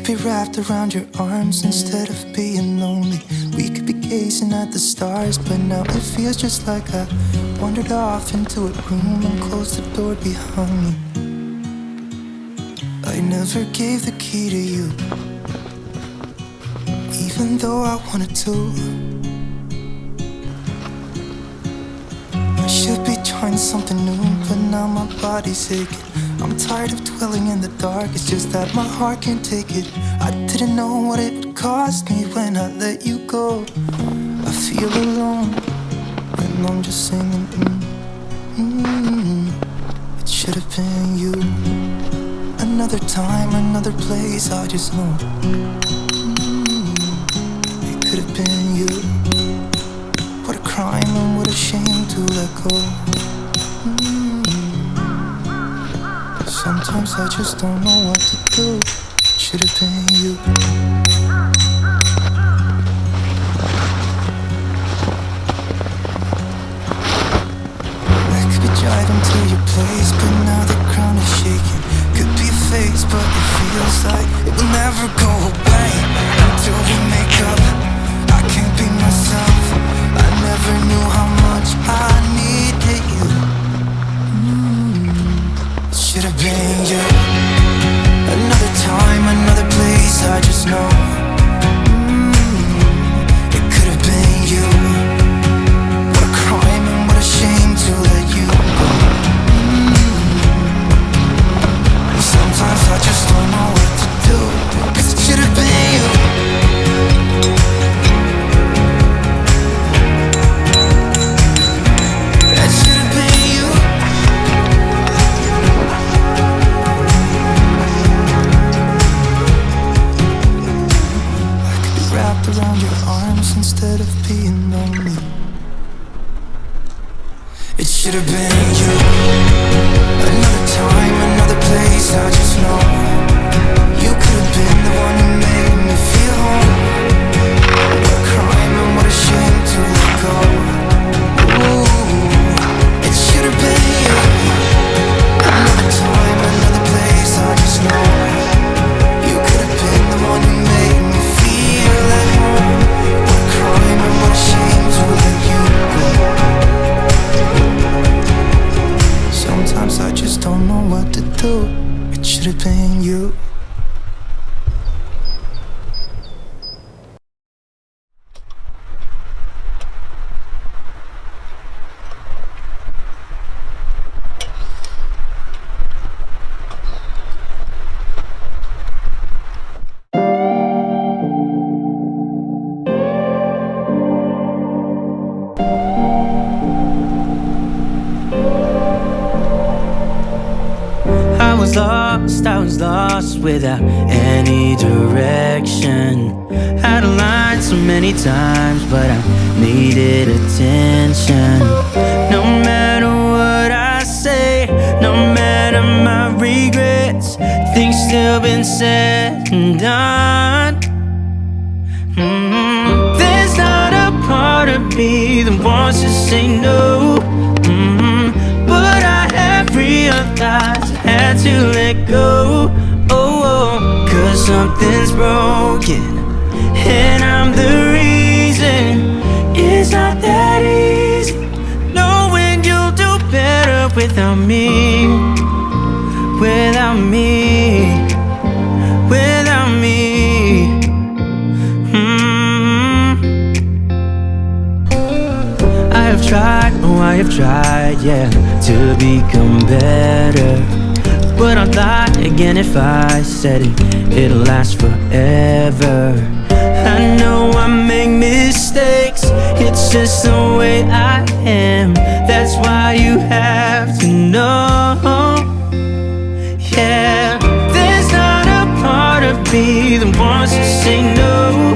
could be wrapped around your arms instead of being lonely. We could be gazing at the stars, but now it feels just like I wandered off into a room and closed the door behind me. I never gave the key to you, even though I wanted to. I should be trying something new, but now my body's aching. I'm tired of dwelling in the dark, it's just that my heart can't take it. I didn't know what it would cost me when I let you go. I feel alone, and I'm just singing, It should have been you. Another time, another place, I just know It could have been you. What a crime and what a shame to let go. Sometimes I just don't know what to do. It should have been you. I could be driving to your place, but now the ground is shaking. Could be a phase, but it feels like it will never go away until we make up. I can't be myself. I never knew how much I needed you. It should have been you. Another time, another place, I just know It could have been you. What a crime and what a shame to let you go. Sometimes I just don't know what to do, 'cause it should have been you. That should have been you. I could be wrapped around your arms instead of being lonely. It should have been you. Another time, another place, I just know You could have been the one who made me feel home. What a crime and what a shame to let go. Ooh, it should have been you. Another time, another place, I just know You could have been the one who made me feel at home. What a crime and what a shame to let you go. Sometimes I just don't know what to do. It should have been you. I was lost without any direction. Had a line so many times, but I needed attention. No matter what I say, no matter my regrets, things still been said and done. There's not a part of me that wants to say no, but I have realized I had to let go. Cause something's broken and I'm the reason. It's not that easy knowing you'll do better without me. Without me. Without me. I have tried, oh I have tried, yeah, to become better. But I'd lie again if I said it'll last forever. I know I make mistakes, it's just the way I am. That's why you have to know. Yeah, there's not a part of me that wants to say no,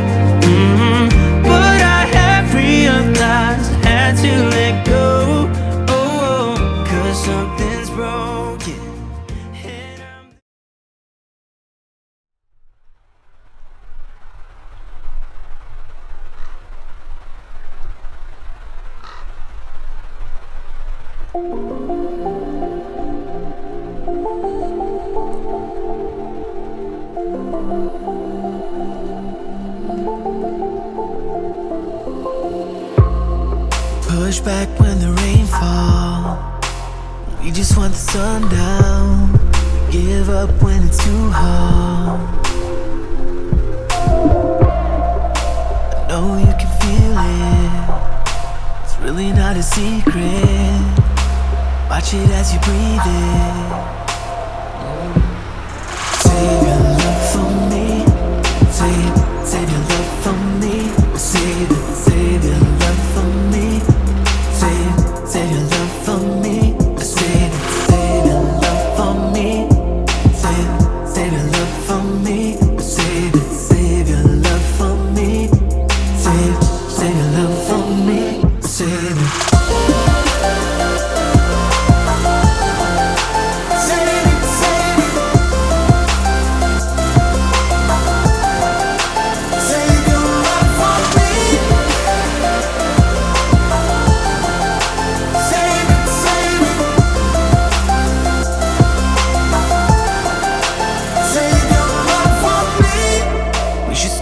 but I have realized I had to let go. Cause something's broken. push back when the rain falls. We just want the sun down. We give up when it's too hard. I know you can feel it. It's really not a secret. Watch it as you breathe it. Save your love for me. Save your love for me. Save it, save your love for me. Save your love for me. Save it, save your love for me. Save your love for me. Save it, save your love for me. Save your love for me. Save it.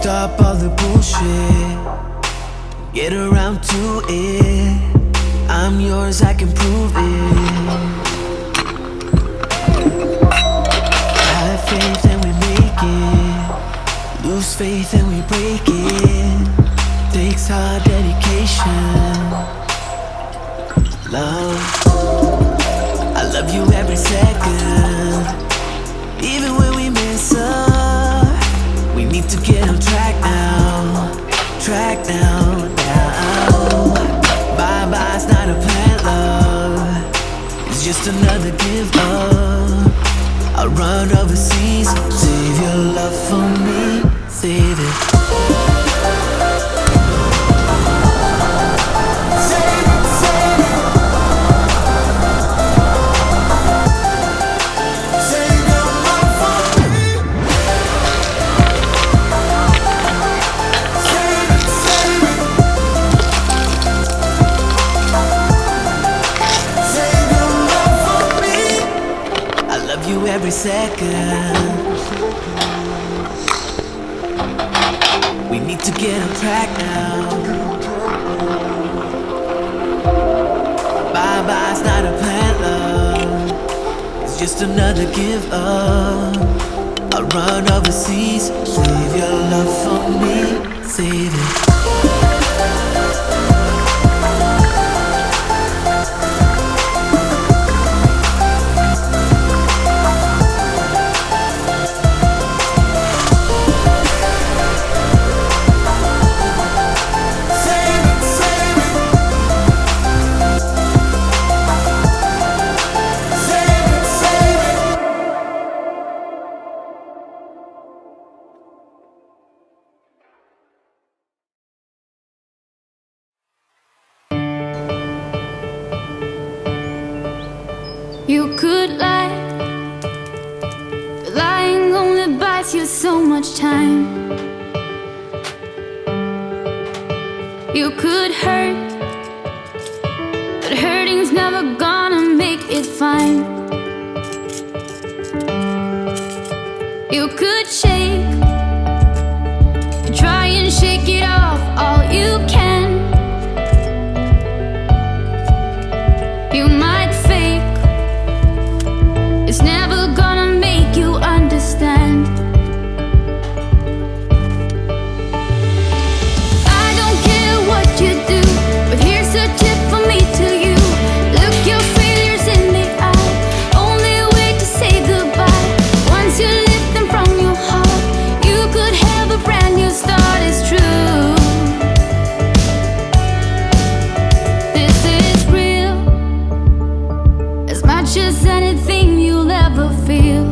Stop all the bullshit. Get around to it. I'm yours, I can prove it. Have faith and we make it. Lose faith and we break it. Takes hard dedication. Love, I love you every second. Even when we mess up, we need to get on track now. Track now, now. Bye-bye's not a plan, love. It's just another give up. I'll run overseas. Save your love for me. Save it. Every second, we need to get on track now. Bye-bye's not a plan, love. It's just another give up. I'll run overseas. Save your love for me. Save it. You could lie, but lying only buys you so much time. You could hurt, but hurting's never gonna make it fine. You could shake, but try and shake it off all you can. You might fake, it's never gonna make you understand. I don't care what you do, but here's a tip from me to you. Look your failures in the eye. Only way to say goodbye. Once you lift them from your heart, you could have a brand new start. It's true. This is real, as much as anything you'll ever feel.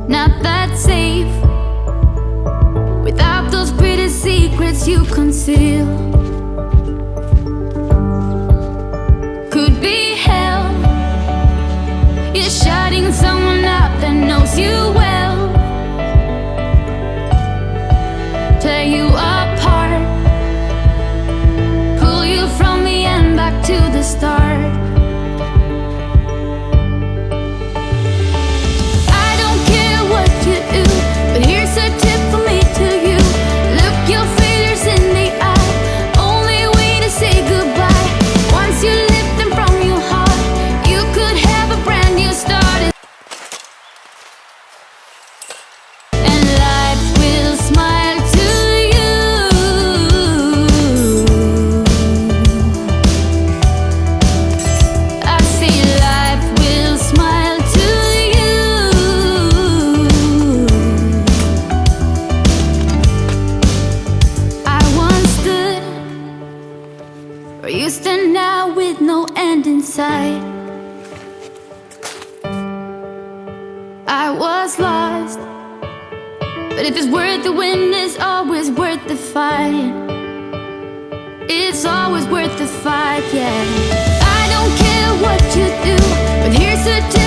Not that safe without those pretty secrets you conceal. Could be hell, you're shutting someone up that knows you well. Tear you apart, pull you from the end back to the start. I don't care what you do, but here's a tip from me to you. Look your failures in the eye. I was lost. But if it's worth the win, it's always worth the fight. It's always worth the fight, yeah. I don't care what you do, but here's the